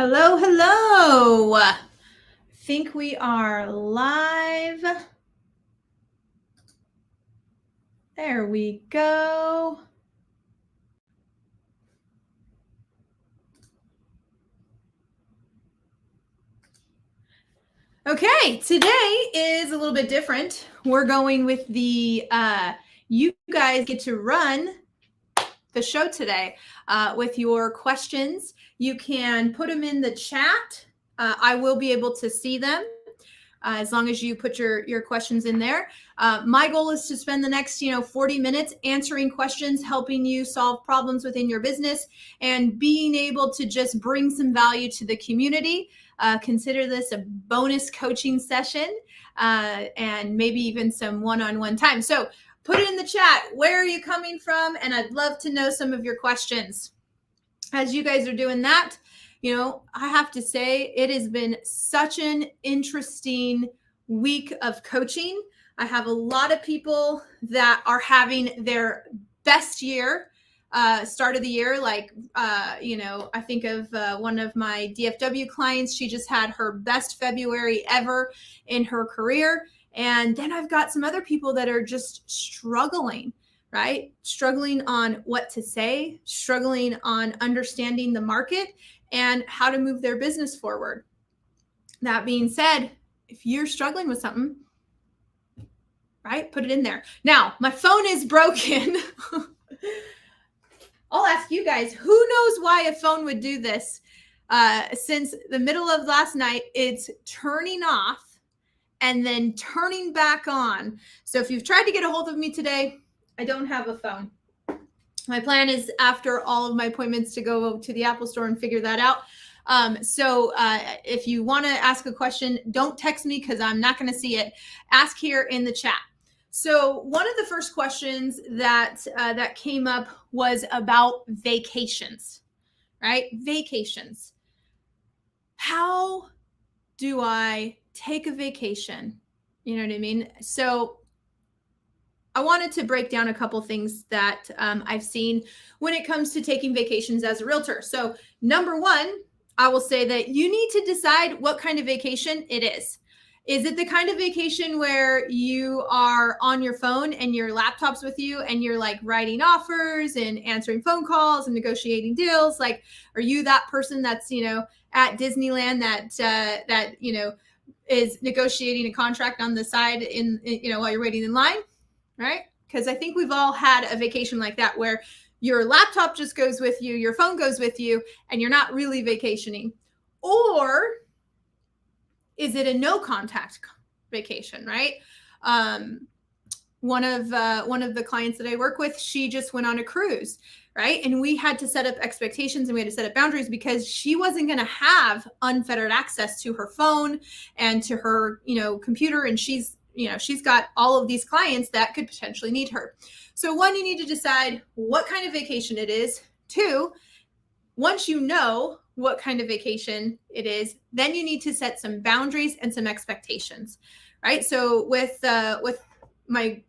Hello, hello. Think we are live. There we go. Okay, today is a little bit different. We're going with the you guys get to run the show today with your questions. You can put them in the chat. I will be able to see them. As long as you put your questions in there. My goal is to spend the next 40 minutes answering questions, helping you solve problems within your business, and being able to just bring some value to the community. Consider this a bonus coaching session and maybe even some one-on-one time. So put it in the chat. Where are you coming from? And I'd love to know some of your questions. As you guys are doing that, I have to say it has been such an interesting week of coaching. I have a lot of people that are having their best year, start of the year. I think of one of my DFW clients. She just had her best February ever in her career. And then I've got some other people that are just struggling. Right? Struggling on what to say, struggling on understanding the market and how to move their business forward. That being said, if you're struggling with something, right, put it in there. Now, my phone is broken. I'll ask you guys, who knows why a phone would do this? Since the middle of last night, it's turning off and then turning back on. So if you've tried to get a hold of me today, I don't have a phone. My plan is after all of my appointments to go to the Apple store and figure that out. So if you want to ask a question, don't text me because I'm not going to see it. Ask here in the chat. So one of the first questions that came up was about vacations, right? Vacations. How do I take a vacation? You know what I mean? So I wanted to break down a couple things that I've seen when it comes to taking vacations as a realtor. So number one, I will say that you need to decide what kind of vacation it is. Is it the kind of vacation where you are on your phone and your laptop's with you and you're like writing offers and answering phone calls and negotiating deals? Like, are you that person that's, at Disneyland that is negotiating a contract on the side while you're waiting in line? Right? Because I think we've all had a vacation like that where your laptop just goes with you, your phone goes with you, and you're not really vacationing. Or is it a no contact vacation, right? One of the clients that I work with, she just went on a cruise, right? And we had to set up expectations and we had to set up boundaries because she wasn't going to have unfettered access to her phone and to her, computer. And she's got all of these clients that could potentially need her. So one, you need to decide what kind of vacation it is. Two, once you know what kind of vacation it is, then you need to set some boundaries and some expectations, right? So with my,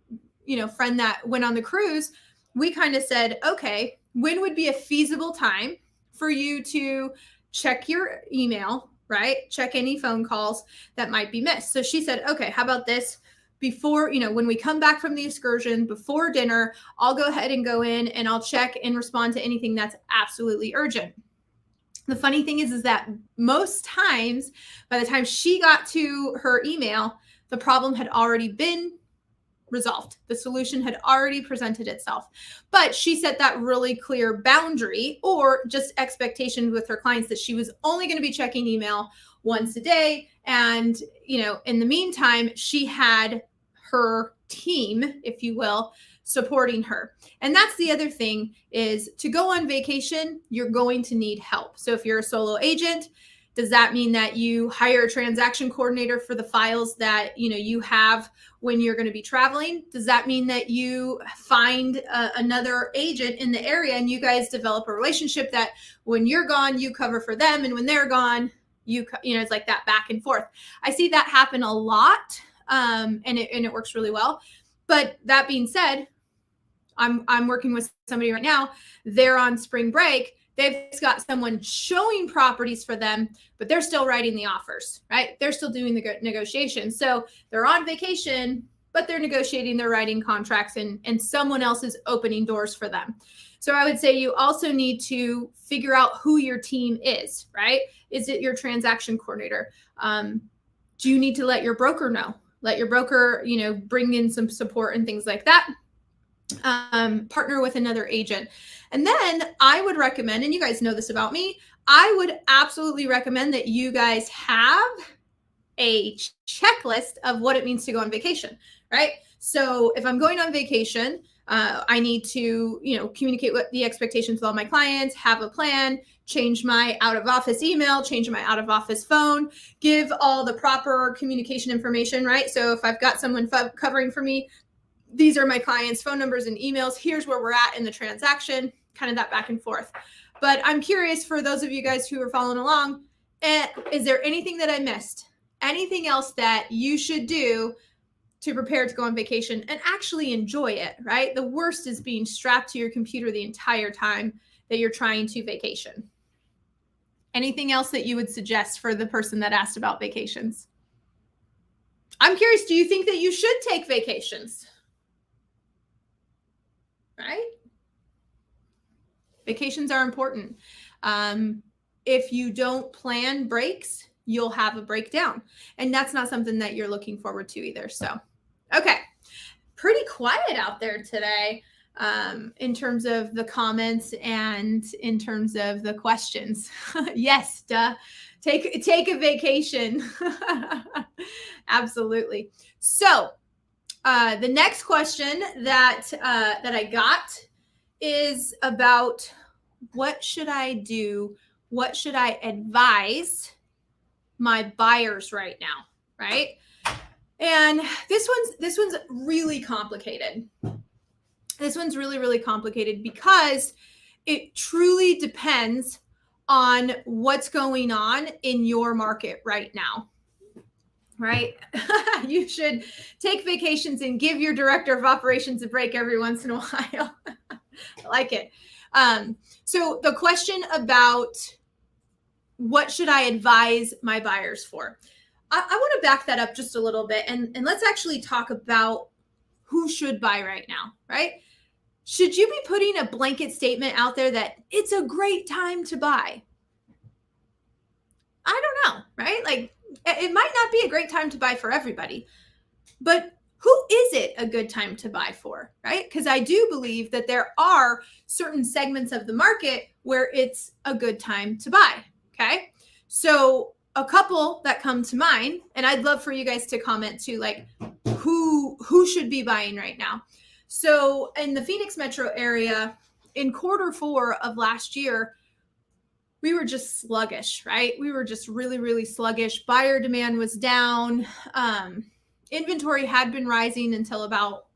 friend that went on the cruise, we kind of said, okay, when would be a feasible time for you to check your email, right? Check any phone calls that might be missed. So she said, okay, how about this? Before, when we come back from the excursion, before dinner, I'll go ahead and go in and I'll check and respond to anything that's absolutely urgent. The funny thing is that most times, by the time she got to her email, the problem had already been resolved. The solution had already presented itself. But she set that really clear boundary or just expectation with her clients that she was only going to be checking email once a day. And, in the meantime, she had her team, if you will, supporting her. And that's the other thing is to go on vacation, you're going to need help. So if you're a solo agent, does that mean that you hire a transaction coordinator for the files that you have when you're going to be traveling? Does that mean that you find another agent in the area and you guys develop a relationship that when you're gone, you cover for them, and when they're gone, it's like that back and forth. I see that happen a lot, and it works really well. But that being said, I'm working with somebody right now. They're on spring break. They've got someone showing properties for them, but they're still writing the offers, right? They're still doing the negotiations. So they're on vacation, but they're negotiating, they're writing contracts, and someone else is opening doors for them. So I would say you also need to figure out who your team is, right? Is it your transaction coordinator? Do you need to let your broker know? Let your broker, bring in some support and things like that. Partner with another agent. And then I would recommend, and you guys know this about me, I would absolutely recommend that you guys have a checklist of what it means to go on vacation, right? So if I'm going on vacation, I need to, communicate what the expectations with all my clients, have a plan, change my out of office email, change my out of office phone, give all the proper communication information, right? So if I've got someone covering for me, these are my clients' phone numbers and emails. Here's where we're at in the transaction, kind of that back and forth. But I'm curious, for those of you guys who are following along, is there anything that I missed? Anything else that you should do to prepare to go on vacation and actually enjoy it, right? The worst is being strapped to your computer the entire time that you're trying to vacation. Anything else that you would suggest for the person that asked about vacations? I'm curious, do you think that you should take vacations? Right? Vacations are important. If you don't plan breaks, you'll have a breakdown. And that's not something that you're looking forward to either. So, okay. Pretty quiet out there today in terms of the comments and in terms of the questions. Yes, duh. Take a vacation. Absolutely. So, the next question that I got is about what should I do? What should I advise my buyers right now, right? And this one's really complicated. This one's really, really complicated because it truly depends on what's going on in your market right now. Right? You should take vacations and give your director of operations a break every once in a while. I like it. So the question about what should I advise my buyers for? I want to back that up just a little bit and let's actually talk about who should buy right now, right? Should you be putting a blanket statement out there that it's a great time to buy? I don't know, right? Like, it might not be a great time to buy for everybody, but who is it a good time to buy for, right? Because I do believe that there are certain segments of the market where it's a good time to buy, okay? So a couple that come to mind, and I'd love for you guys to comment too, like who should be buying right now. So in the Phoenix metro area, in Q4 of last year, we were just sluggish, right? We were just really, really sluggish. Buyer demand was down. Inventory had been rising until about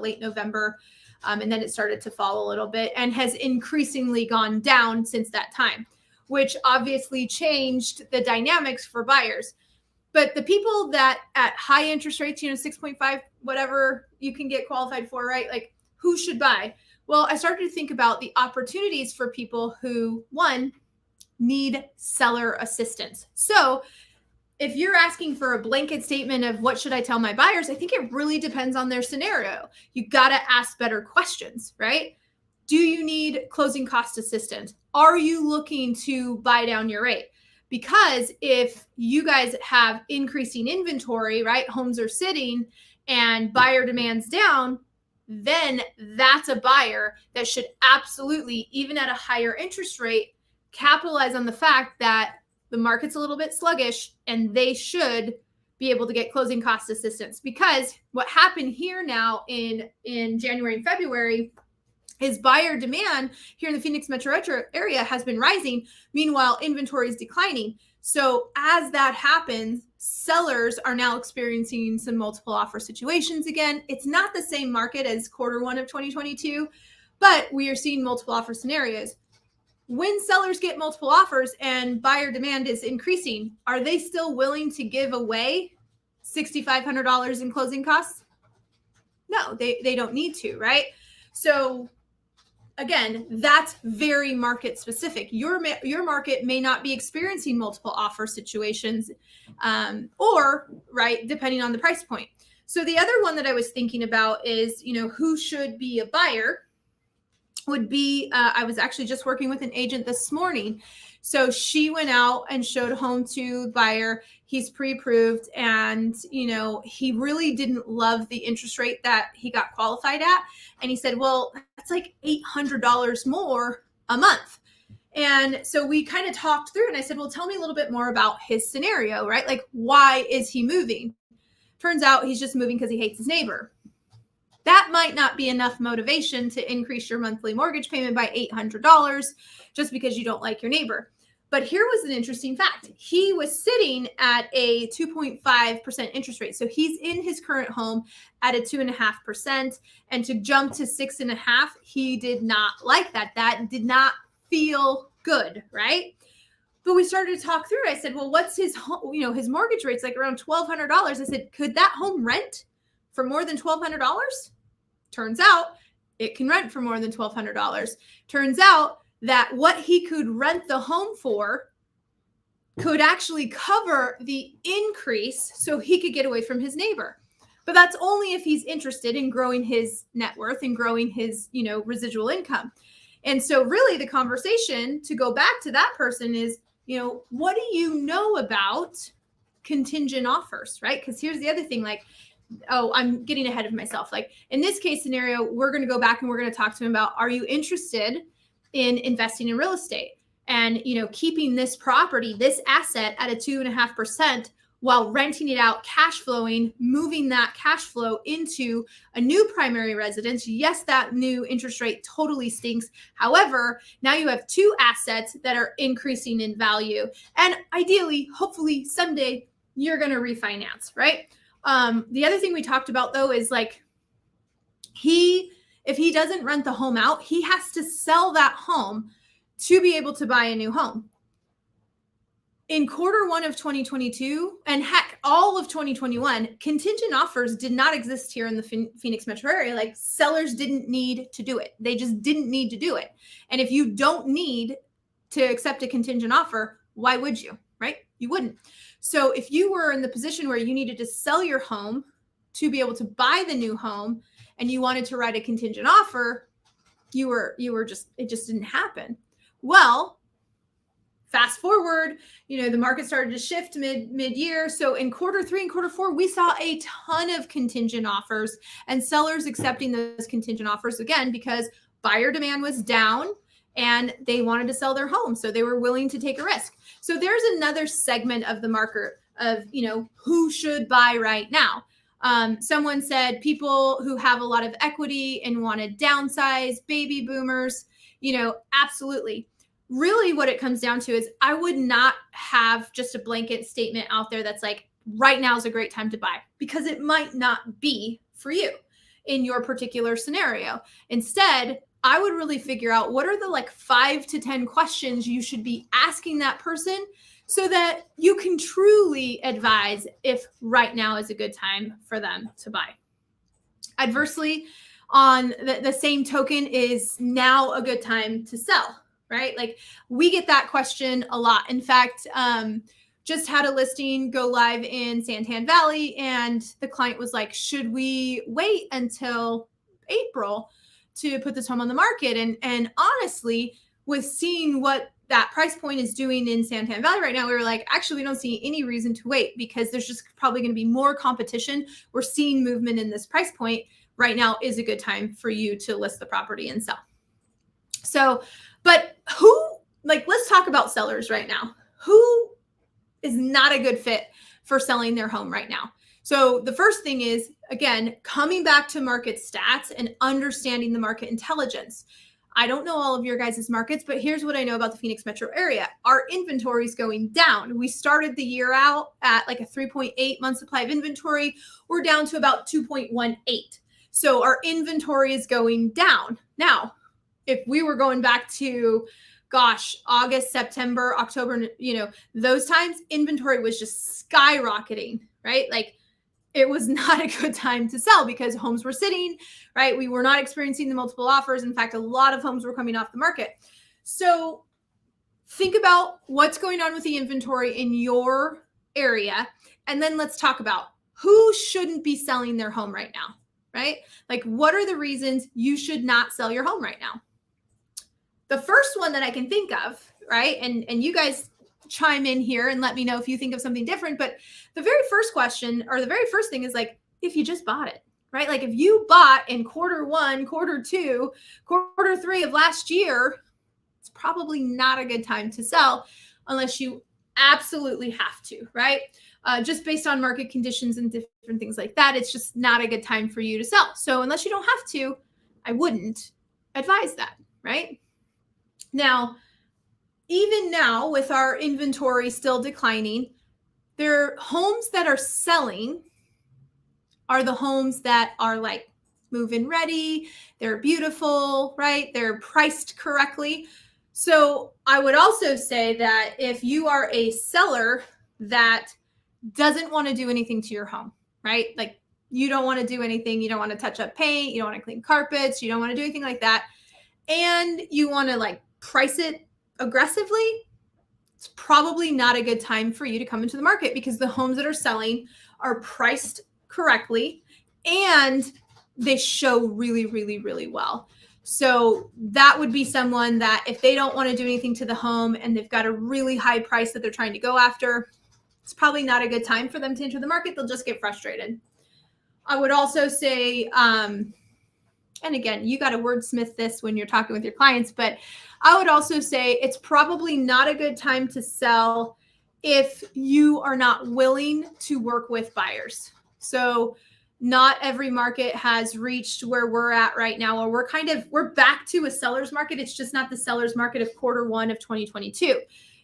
late November. And then it started to fall a little bit and has increasingly gone down since that time, which obviously changed the dynamics for buyers. But the people that at high interest rates, 6.5, whatever you can get qualified for, right? Like, who should buy? Well, I started to think about the opportunities for people who, one, need seller assistance. So if you're asking for a blanket statement of what should I tell my buyers, I think it really depends on their scenario. You got to ask better questions, right? Do you need closing cost assistance? Are you looking to buy down your rate? Because if you guys have increasing inventory, right? Homes are sitting and buyer demand's down, then that's a buyer that should absolutely, even at a higher interest rate, capitalize on the fact that the market's a little bit sluggish and they should be able to get closing cost assistance. Because what happened here now in January and February is buyer demand here in the Phoenix metro area has been rising. Meanwhile, inventory is declining. So as that happens, sellers are now experiencing some multiple offer situations again. It's not the same market as Q1 of 2022, but we are seeing multiple offer scenarios. When sellers get multiple offers and buyer demand is increasing, are they still willing to give away $6,500 in closing costs? No, they don't need to, right? So again, that's very market specific. Your market may not be experiencing multiple offer situations, or right, depending on the price point. So the other one that I was thinking about is, who should be a buyer would be, I was actually just working with an agent this morning. So she went out and showed a home to the buyer. He's pre-approved, and he really didn't love the interest rate that he got qualified at. And he said, well, that's like $800 more a month. And so we kind of talked through, and I said, well, tell me a little bit more about his scenario, right? Like, why is he moving? Turns out he's just moving because he hates his neighbor. That might not be enough motivation to increase your monthly mortgage payment by $800 just because you don't like your neighbor. But here was an interesting fact. He was sitting at a 2.5% interest rate. So he's in his current home at a 2.5%. And to jump to 6.5%, he did not like that. That did not feel good, right? But we started to talk through it. I said, well, what's his home? His mortgage rate's like around $1,200. I said, could that home rent for more than $1,200? Turns out it can rent for more than $1,200. Turns out that what he could rent the home for could actually cover the increase so he could get away from his neighbor. But that's only if he's interested in growing his net worth and growing his, residual income. And so really the conversation to go back to that person is, what do you know about contingent offers, right? Because here's the other thing, like, oh, I'm getting ahead of myself. Like in this case scenario, we're going to go back and we're going to talk to him about, are you interested in investing in real estate and, keeping this property, this asset at a 2.5% while renting it out, cash flowing, moving that cash flow into a new primary residence. Yes, that new interest rate totally stinks. However, now you have two assets that are increasing in value. And ideally, hopefully someday you're going to refinance, right? The other thing we talked about though is like if he doesn't rent the home out, he has to sell that home to be able to buy a new home. In Q1 of 2022, and heck, all of 2021, contingent offers did not exist here in the Phoenix metro area. Like sellers didn't need to do it. They just didn't need to do it. And if you don't need to accept a contingent offer, why would you, right? You wouldn't. So if you were in the position where you needed to sell your home to be able to buy the new home and you wanted to write a contingent offer, it just didn't happen. Well, fast forward, the market started to shift mid-year. So in Q3 and Q4, we saw a ton of contingent offers and sellers accepting those contingent offers again, because buyer demand was down and they wanted to sell their home. So they were willing to take a risk. So there's another segment of the market of, who should buy right now. Someone said people who have a lot of equity and want to downsize, baby boomers, absolutely. Really what it comes down to is I would not have just a blanket statement out there that's like, right now is a great time to buy, because it might not be for you in your particular scenario. Instead, I would really figure out what are the 5 to 10 questions you should be asking that person so that you can truly advise if right now is a good time for them to buy. Adversely, on the same token, is now a good time to sell, right? Like we get that question a lot. In fact, just had a listing go live in Santan Valley, and the client was like, should we wait until April to put this home on the market? And honestly, with seeing what that price point is doing in Santan Valley right now, we were like, actually, we don't see any reason to wait, because there's just probably going to be more competition. We're seeing movement in this price point. Right now is a good time for you to list the property and sell. So, but let's talk about sellers right now. Who is not a good fit for selling their home right now? So the first thing is, again, coming back to market stats and understanding the market intelligence. I don't know all of your guys' markets, but here's what I know about the Phoenix metro area. Our inventory is going down. We started the year out at like a 3.8 month supply of inventory. We're down to about 2.18. So our inventory is going down. Now, if we were going back to, August, September, October, those times, inventory was just skyrocketing, right? Like it was not a good time to sell because homes were sitting, right? We were not experiencing the multiple offers. In fact, a lot of homes were coming off the market. So think about what's going on with the inventory in your area. And then let's talk about who shouldn't be selling their home right now, right? Like, what are the reasons you should not sell your home right now? The first one that I can think of, right? And you guys chime in here and let me know if you think of something different. But the very first question, or the very first thing, is like, if you just bought it, right? Like if you bought in Q1, Q2, Q3 of last year, it's probably not a good time to sell unless you absolutely have to, right? Just based on market conditions and different things like that, it's just not a good time for you to sell. So unless you don't have to, I wouldn't advise that, right? Now, even now with our inventory still declining, their homes that are selling are the homes that are like move-in ready, they're beautiful, right? They're priced correctly. So I would also say that if you are a seller that doesn't want to do anything to your home, right? Like you don't want to do anything, you don't want to touch up paint, you don't want to clean carpets, you don't want to do anything like that, and you want to like price it aggressively, it's probably not a good time for you to come into the market because the homes that are selling are priced correctly and they show really, really, really well. So that would be someone that if they don't want to do anything to the home and they've got a really high price that they're trying to go after, it's probably not a good time for them to enter the market. They'll just get frustrated. I would also say, and again, you got to wordsmith this when you're talking with your clients, but I would also say it's probably not a good time to sell if you are not willing to work with buyers. So not every market has reached where we're at right now, or we're back to a seller's market. It's just not the seller's market of Q1 of 2022.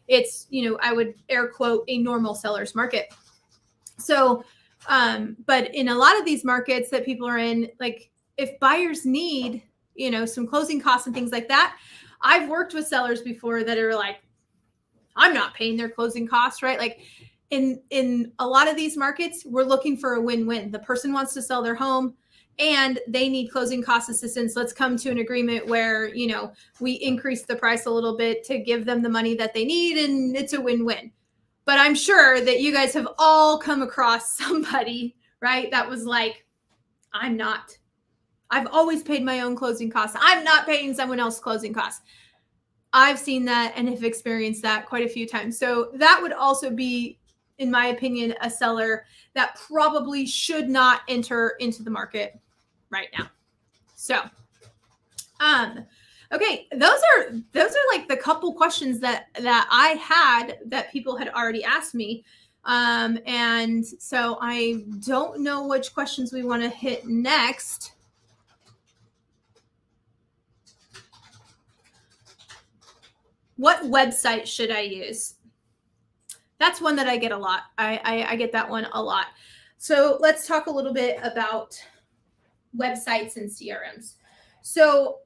It's, I would air quote a normal seller's market. So, but in a lot of these markets that people are in, like if buyers need, some closing costs and things like that, I've worked with sellers before that are like, I'm not paying their closing costs, right? Like in a lot of these markets, we're looking for a win-win. The person wants to sell their home and they need closing cost assistance. Let's come to an agreement where, we increase the price a little bit to give them the money that they need, and it's a win-win. But I'm sure that you guys have all come across somebody, right, that was like, I've always paid my own closing costs. I'm not paying someone else's closing costs. I've seen that and have experienced that quite a few times. So that would also be, in my opinion, a seller that probably should not enter into the market right now. So, okay, those are like the couple questions that I had that people had already asked me. And so I don't know which questions we want to hit next. What website should I use? That's one that I get a lot. I get that one a lot. So let's talk a little bit about websites and CRMs. So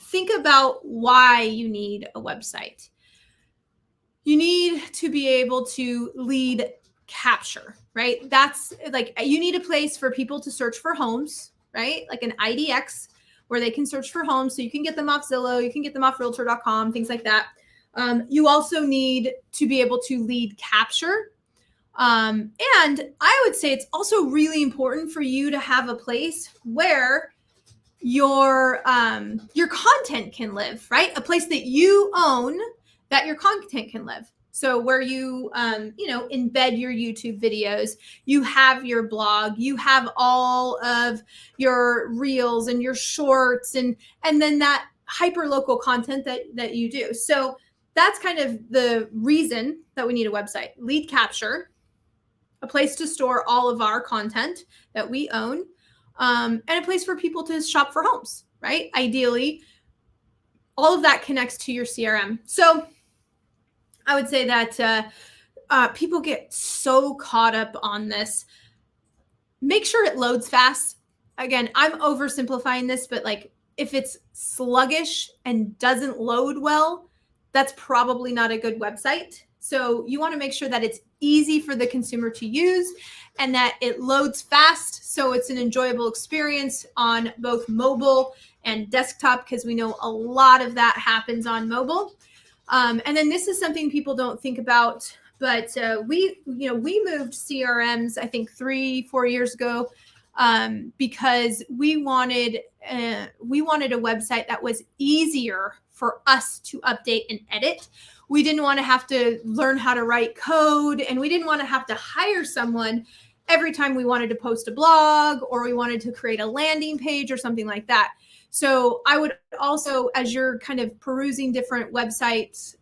think about why you need a website. You need to be able to lead capture, right? That's like, you need a place for people to search for homes, right? Like an IDX where they can search for homes. So you can get them off Zillow, you can get them off realtor.com, things like that. You also need to be able to lead capture. And I would say it's also really important for you to have a place where your content can live, right? A place that you own that your content can live. So where you, embed your YouTube videos, you have your blog, you have all of your reels and your shorts, and then that hyper local content that you do. So that's kind of the reason that we need a website. Lead capture, a place to store all of our content that we own, and a place for people to shop for homes, right? Ideally, all of that connects to your CRM. So I would say that people get so caught up on this. Make sure it loads fast. Again, I'm oversimplifying this, but like if it's sluggish and doesn't load well, that's probably not a good website. So you want to make sure that it's easy for the consumer to use and that it loads fast. So it's an enjoyable experience on both mobile and desktop, because we know a lot of that happens on mobile. And then this is something people don't think about, but we moved CRMs, I think 3-4 years ago, because we wanted a website that was easier for us to update and edit. We didn't want to have to learn how to write code, and we didn't want to have to hire someone every time we wanted to post a blog or we wanted to create a landing page or something like that. So I would also, as you're kind of perusing different websites,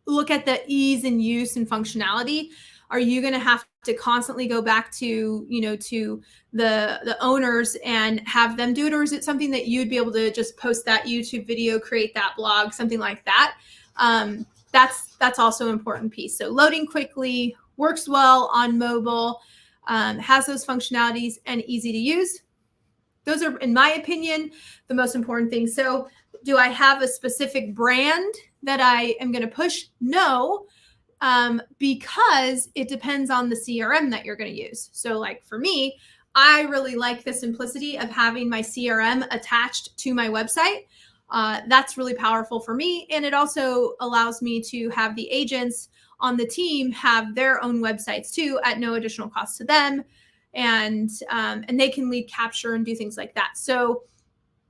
look at the ease and use and functionality. Are you going to have to constantly go back to, to the owners and have them do it? Or is it something that you'd be able to just post that YouTube video, create that blog, something like that? That's also an important piece. So loading quickly, works well on mobile, has those functionalities, and easy to use. Those are, in my opinion, the most important things. So do I have a specific brand that I am going to push? No, because it depends on the CRM that you're going to use. So like for me, I really like the simplicity of having my CRM attached to my website. That's really powerful for me. And it also allows me to have the agents on the team have their own websites too at no additional cost to them. And they can lead capture and do things like that. So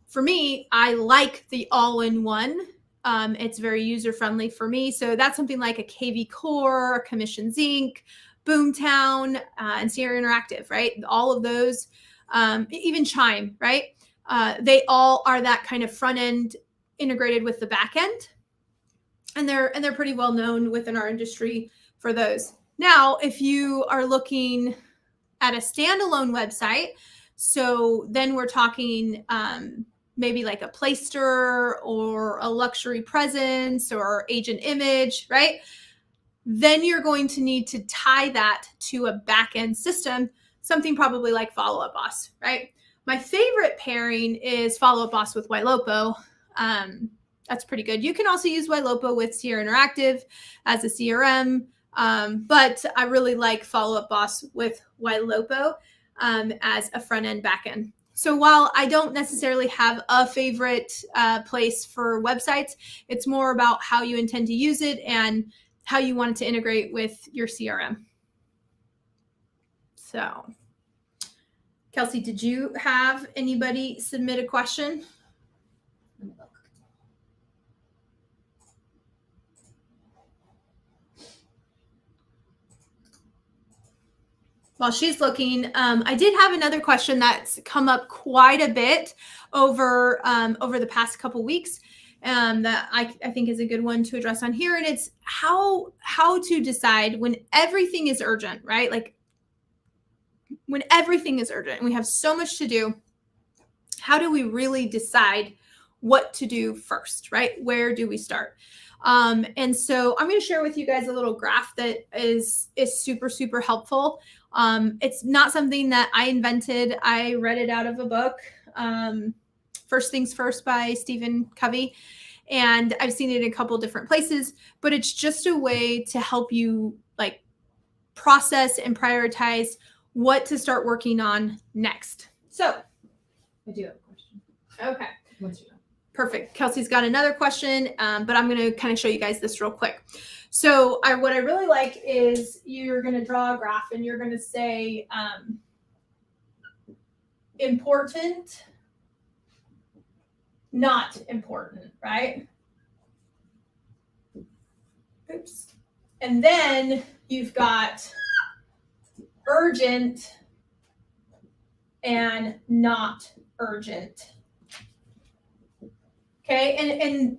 for me, I like the all-in-one. It's very user-friendly for me. So that's something like a KV Core, Commissions Inc., Boomtown, and Sierra Interactive, right? All of those, even Chime, right? They all are that kind of front end integrated with the back end. And they're pretty well known within our industry for those. Now, if you are looking at a standalone website, so then we're talking maybe like a Playster or a Luxury Presence or Agent Image, right? Then you're going to need to tie that to a back-end system, something probably like Follow Up Boss, right? My favorite pairing is Follow Up Boss with Ylopo. That's pretty good. You can also use Ylopo with Sierra Interactive as a CRM, but I really like Follow Up Boss with Ylopo as a front-end, back-end. So while I don't necessarily have a favorite place for websites, it's more about how you intend to use it and how you want it to integrate with your CRM. So, Kelsey, did you have anybody submit a question? Let me look. While she's looking, I did have another question that's come up quite a bit over the past couple weeks that I think is a good one to address on here. And it's how to decide when everything is urgent, right? Like when everything is urgent and we have so much to do, how do we really decide what to do first, right? Where do we start? And so I'm going to share with you guys a little graph that is super, super helpful. It's not something that I invented. I read it out of a book, First Things First by Stephen Covey. And I've seen it in a couple different places, but it's just a way to help you like process and prioritize what to start working on next. So I do have a question. Okay. Once you're done. Perfect. Kelsey's got another question, but I'm going to kind of show you guys this real quick. So what I really like is you're going to draw a graph and you're going to say important, not important, right? Oops. And then you've got urgent and not urgent. Okay, and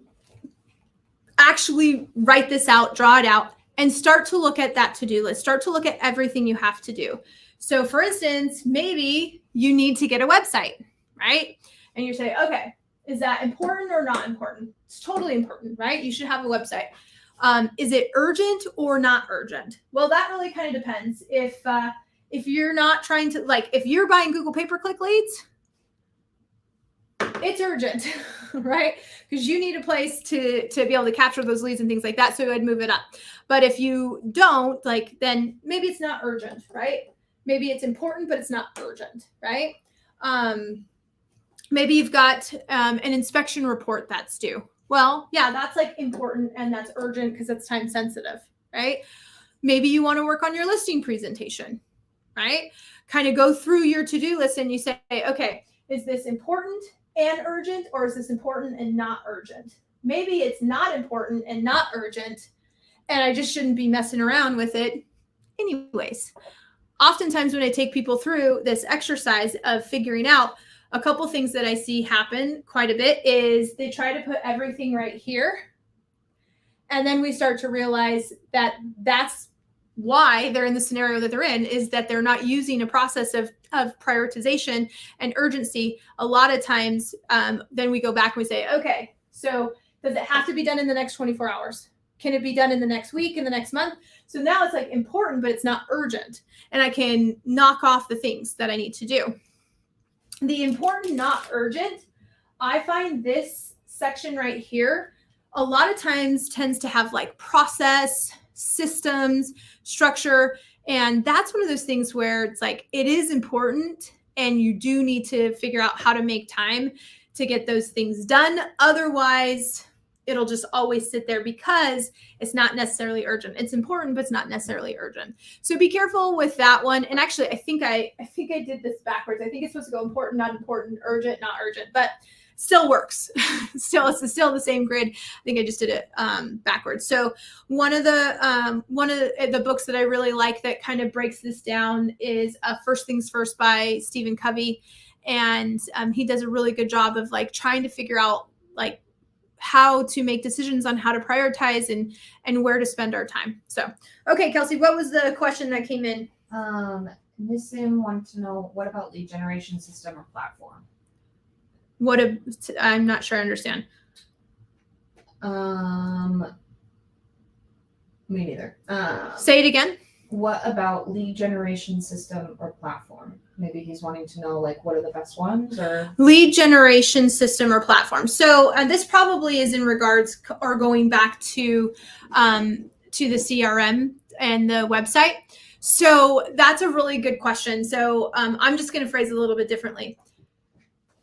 actually write this out, draw it out, and start to look at that to-do list. Start to look at everything you have to do. So for instance, maybe you need to get a website, right? And you say, okay, is that important or not important? It's totally important, right? You should have a website. Is it urgent or not urgent? Well, that really kind of depends. If you're not trying to, like, if you're buying Google pay-per-click leads, it's urgent, right? Because you need a place to be able to capture those leads and things like that. So I'd move it up. But if you don't, like, then maybe it's not urgent, right? Maybe it's important, but it's not urgent, right? Maybe you've got an inspection report that's due. Well, yeah, that's like important and that's urgent because it's time sensitive, right? Maybe you want to work on your listing presentation, right? Kind of go through your to-do list and you say, okay, is this important and urgent, or is this important and not urgent? Maybe it's not important and not urgent, and I just shouldn't be messing around with it anyways. Oftentimes when I take people through this exercise of figuring out, a couple things that I see happen quite a bit is they try to put everything right here. And then we start to realize that that's why they're in the scenario that they're in, is that they're not using a process of prioritization and urgency. A lot of times, then we go back and we say, okay, so does it have to be done in the next 24 hours? Can it be done in the next week, in the next month? So now it's like important, but it's not urgent. And I can knock off the things that I need to do. The important, not urgent, I find this section right here, a lot of times tends to have like process, systems, structure. And that's one of those things where it's like, it is important and you do need to figure out how to make time to get those things done. Otherwise, it'll just always sit there because it's not necessarily urgent. It's important, but it's not necessarily urgent. So be careful with that one. And actually, I think I did this backwards. I think it's supposed to go important, not important, urgent, not urgent, but still works. It's still the same grid. I think I just did it backwards. So one of the books that I really like that kind of breaks this down is First Things First by Stephen Covey. And he does a really good job of like trying to figure out like how to make decisions on how to prioritize and where to spend our time. So, okay, Kelsey, what was the question that came in? Nissim wanted to know, what about lead generation system or platform? I'm not sure I understand. Me neither. Say it again. What about lead generation system or platform? Maybe he's wanting to know, like, what are the best ones, or lead generation system or platform. So this probably is in regards or going back to the CRM and the website. So that's a really good question. So I'm just going to phrase it a little bit differently.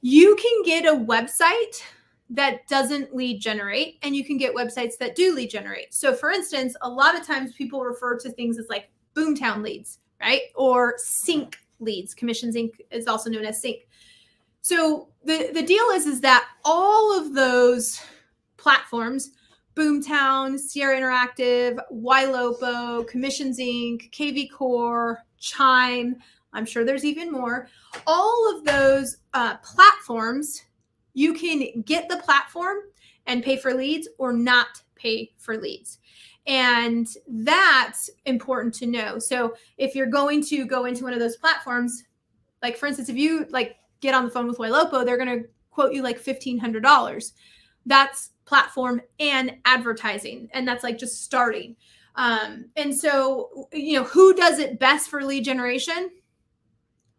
You can get a website that doesn't lead generate, and you can get websites that do lead generate. So for instance, a lot of times people refer to things as like Boomtown leads, right? Or Sync leads. Commissions Inc. is also known as Sync. So the deal is that all of those platforms, Boomtown, Sierra Interactive, Ylopo, Commissions Inc., KV Core, Chime, I'm sure there's even more. All of those platforms, you can get the platform and pay for leads or not pay for leads. And that's important to know. So if you're going to go into one of those platforms, like for instance, if you like get on the phone with Ylopo, they're going to quote you like $1,500. That's platform and advertising. And that's like just starting. And so, you know, who does it best for lead generation?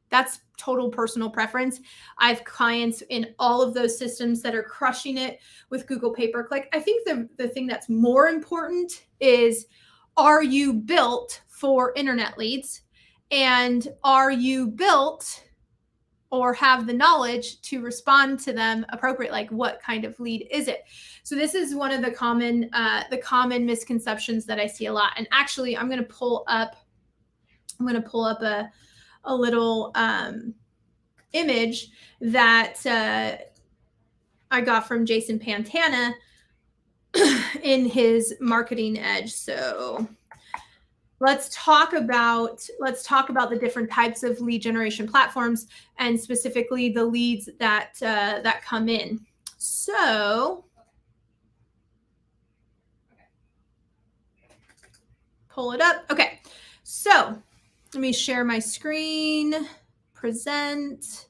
That's total personal preference. I have clients in all of those systems that are crushing it with Google Pay-Per-Click. I think the thing that's more important is, are you built for internet leads? And are you built or have the knowledge to respond to them appropriate? Like, what kind of lead is it? So this is one of the common misconceptions that I see a lot. And actually, I'm going to pull up a little image that I got from Jason Pantana in his Marketing Edge. So let's talk about the different types of lead generation platforms, and specifically the leads that come in. So pull it up. Okay, so let me share my screen, present,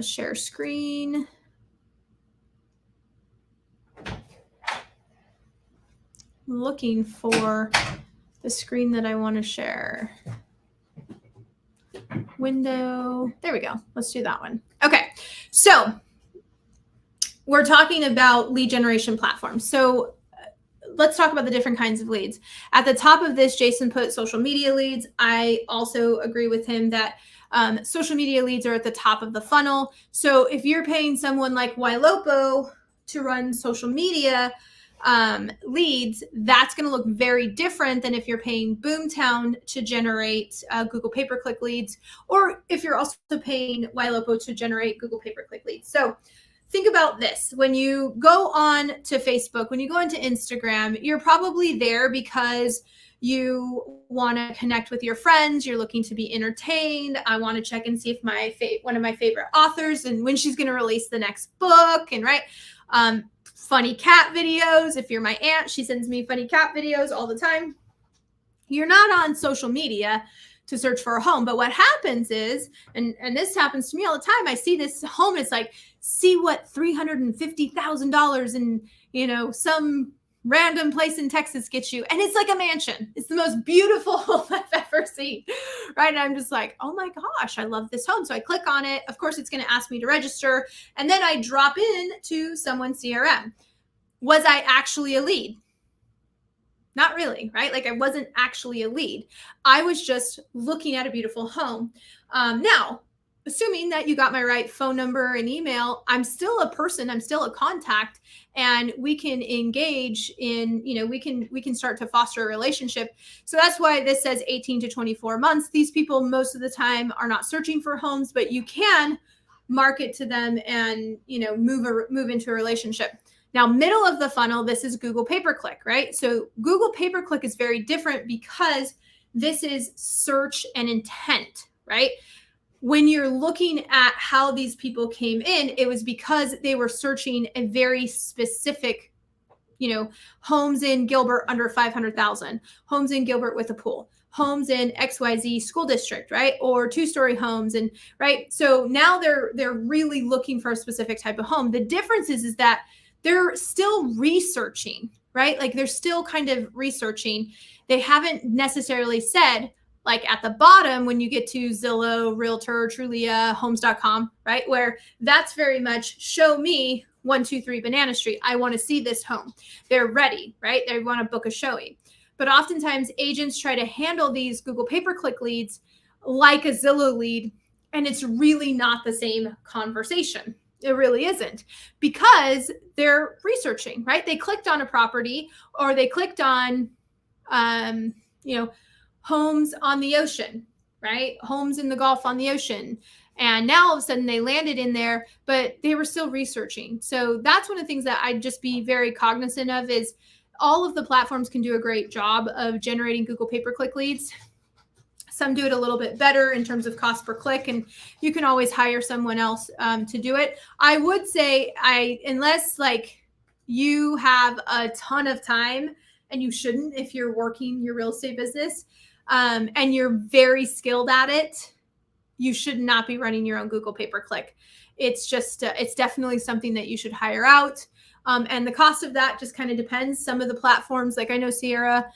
share screen. Looking for the screen that I want to share. Window. There we go. Let's do that one. Okay, so we're talking about lead generation platforms. So let's talk about the different kinds of leads. At the top of this, Jason put social media leads. I also agree with him that social media leads are at the top of the funnel. So if you're paying someone like Ylopo to run social media leads, that's going to look very different than if you're paying Boomtown to generate Google pay-per-click leads, or if you're also paying Ylopo to generate Google pay-per-click leads. So think about this. When you go on to Facebook, when you go into Instagram, you're probably there because you want to connect with your friends. You're looking to be entertained. I want to check and see if one of my favorite authors and when she's going to release the next book, and funny cat videos. If you're my aunt, she sends me funny cat videos all the time. You're not on social media to search for a home. But what happens is, and this happens to me all the time, I see this home and it's like, see what $350,000 in, some random place in Texas gets you. And it's like a mansion. It's the most beautiful home I've ever seen, right? And I'm just like, oh my gosh, I love this home. So I click on it. Of course, it's going to ask me to register. And then I drop in to someone's CRM. Was I actually a lead? Not really, right? Like I wasn't actually a lead. I was just looking at a beautiful home. Now, assuming that you got my right phone number and email, I'm still a person, I'm still a contact, and we can engage in, we can start to foster a relationship. So that's why this says 18 to 24 months. These people most of the time are not searching for homes, but you can market to them and, move into a relationship. Now, middle of the funnel, this is Google pay-per-click, right? So Google pay-per-click is very different because this is search and intent, right? When you're looking at how these people came in, it was because they were searching a very specific, homes in Gilbert under 500,000, homes in Gilbert with a pool, homes in XYZ school district, right? Or 2-story homes, and right. So now they're really looking for a specific type of home. The difference is that they're still researching, right? Like they're still kind of researching. They haven't necessarily said, like at the bottom, when you get to Zillow, Realtor, Trulia, Homes.com, right? Where that's very much show me 123 Banana Street. I want to see this home. They're ready, right? They want to book a showing. But oftentimes agents try to handle these Google pay-per-click leads like a Zillow lead, and it's really not the same conversation. It really isn't, because they're researching, right? They clicked on a property, or they clicked on, homes on the ocean, right? Homes in the Gulf on the ocean. And now all of a sudden they landed in there, but they were still researching. So that's one of the things that I'd just be very cognizant of is all of the platforms can do a great job of generating Google pay-per-click leads. Some do it a little bit better in terms of cost per click, and you can always hire someone else to do it. I would say unless like you have a ton of time, and you shouldn't if you're working your real estate business, and you're very skilled at it, you should not be running your own Google pay-per-click. It's just, it's definitely something that you should hire out. And the cost of that just kind of depends. Some of the platforms, like I know Sierra,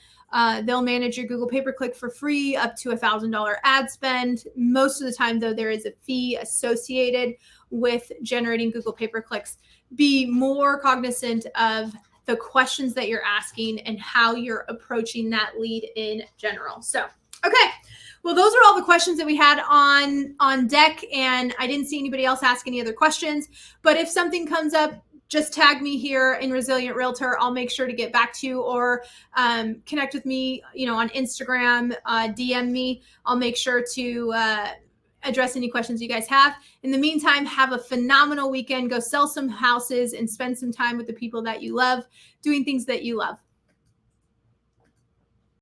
they'll manage your Google pay-per-click for free up to $1,000 ad spend. Most of the time, though, there is a fee associated with generating Google pay-per-clicks. Be more cognizant of the questions that you're asking and how you're approaching that lead in general. So, okay. Well, those are all the questions that we had on deck, and I didn't see anybody else ask any other questions. But if something comes up, just tag me here in Resilient Realtor. I'll make sure to get back to you, or connect with me, on Instagram, DM me. I'll make sure to address any questions you guys have. In the meantime, have a phenomenal weekend. Go sell some houses and spend some time with the people that you love, doing things that you love.